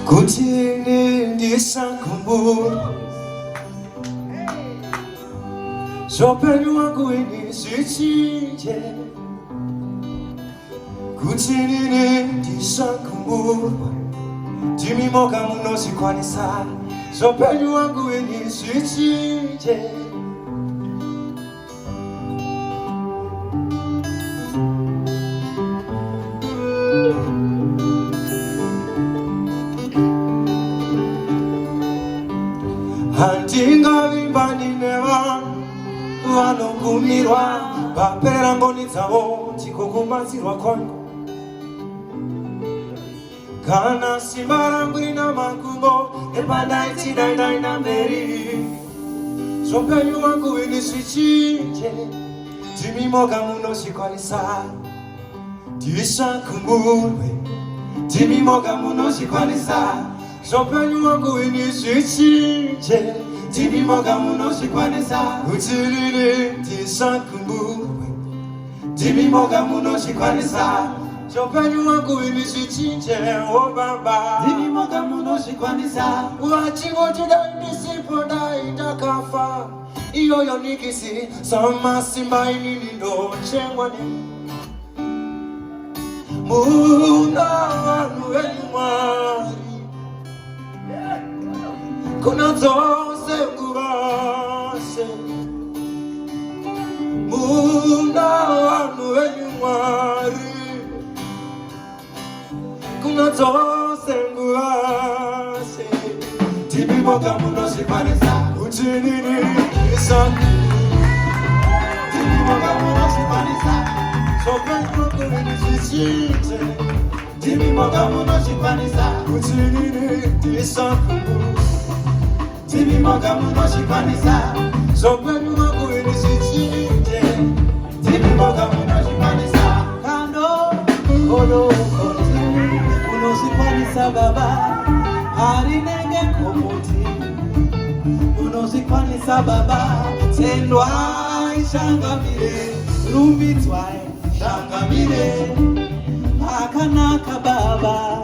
Kutini ndisakumbura Zopenyu wangu inisichinje Kutini ndisakumbura Timimoka munosi kwanisa Zopenyu wangu inisichinje Handinga vimbani neva Vanokumirwa Papera ngoni dzavo Tikokumbatsirwa kwangu Kana simba rangu rina makumbo Epadai tidai na mberi Zopenyu wangu inisichinje Timimoka munosikwanisa Tisakumburwe Timimoka munosikwanisa Zopenyu wangu inisichinje Timimoka munosikwanisa Utiriri tisakumburwe Timimoka munosikwanisa Zopenyu wangu inisichinje Oh baba Timimoka munosikwanisa Wachingo tudai nisipodai ndakafa Iyo yonikisi Sama simba ininindo chengwani Muna wanu enyumari Kuna zose ngubase Muna wanu enyumari Kuna zose ngubase Timimoka munosikwanisa Uchinini isan Timimoka munosikwanisa Zopenyu wangu inisichinje Timimoka munosikwanisa Uchinini isan Timimoka munosikwanisa Zopenyu wangu inisichinje Timimoka munosikwanisa Kando Kodo koti Munosikwanisa baba Harinenge komoti Munosikwanisa baba Tendwa ishangamire Rumbitwa ishangamire Akanaka baba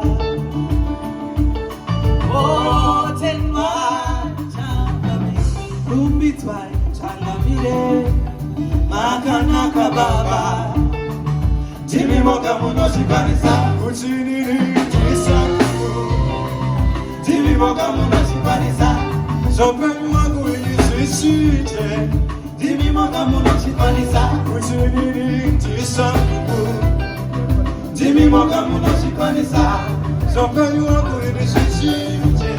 Oh tendwa Rumbitwa ishangamire Akanaka baba Timimoka munosikwanisa Uchinini tisakumbura Timimoka munosikwanisa Zopenyu wangu inisichinje Timimoka munosikwanisa Uchinini tisakumbura Timimoka munosikwanisa Zopenyu wangu inisichinje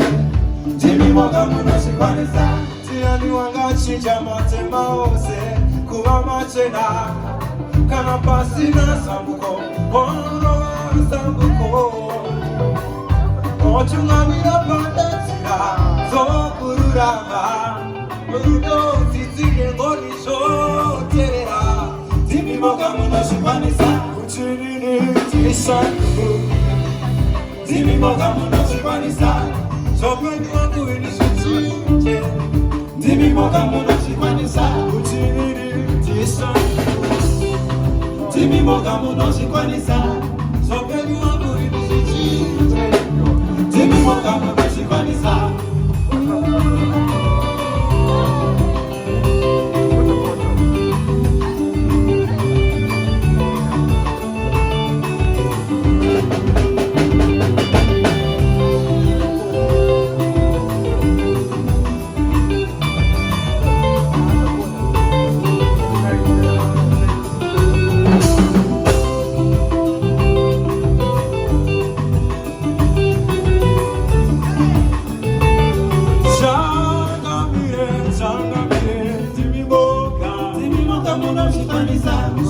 Timimoka munosikwanisa Tiani wanga chinja matema ose Kuwa machena Kana pasina sambuko Ono sambuko Ochungamira pandetsira Zokururama Murudo titiye ngoni shoterera Timimoka munosikwanisa Uchinini tisakumbura Timimoka munosikwanisa Zopenyu wangu inisichinje Timimoka munosikwanisa Uchinini tisakumbura Timimoka munosikwanisa Zopenyu wangu inisichinje Timimoka munosikwanisa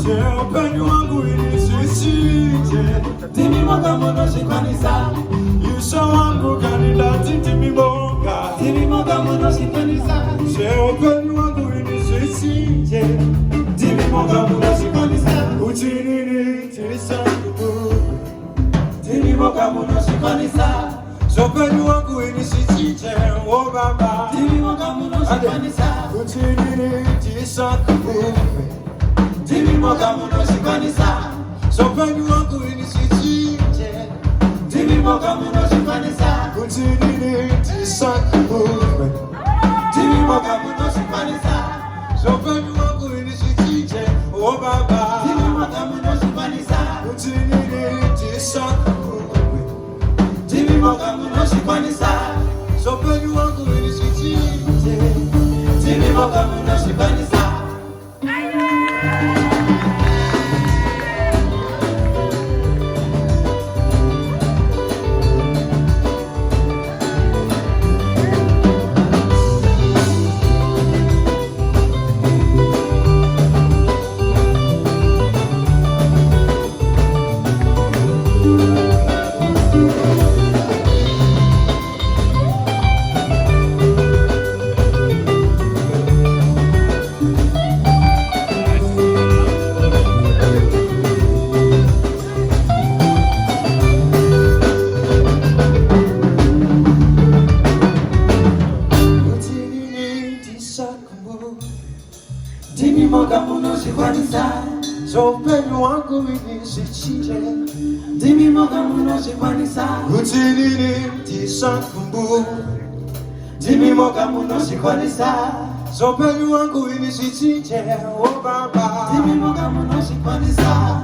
Zopenyu wangu inisichinje Timimoka munosikwanisa Yusha wangu kanidati Timimoka Timimoka munosikwanisa Zopenyu wangu inisichinje Timimoka munosikwanisa Uchinini tisakumbura Timimoka munosikwanisa Zopenyu wangu inisichinje Oh baba Timimoka munosikwanisa Uchinini tisakumbura Timimoka munosikwanisa Zopenyu wangu inisichinje Timimoka munosikwanisa Utinini tisakumbuke. Timi moga muno shikanisa. Sopenu wangu inishikije. Oh Baba. Timi moga muno shikanisa. Utinini tisakumbuke. Timi moga muno shikanisa. Sopenu wangu inishikije. Timi moga muno shikanisa. Timi moga muno shikanisa. Sopenu wangu inishikije. Timi moga muno shikanisa. Utinini tisakumbuke. Timi moga muno shikanisa. Sopenu wangu inishikije. Oh Baba. Timi moga muno shikanisa.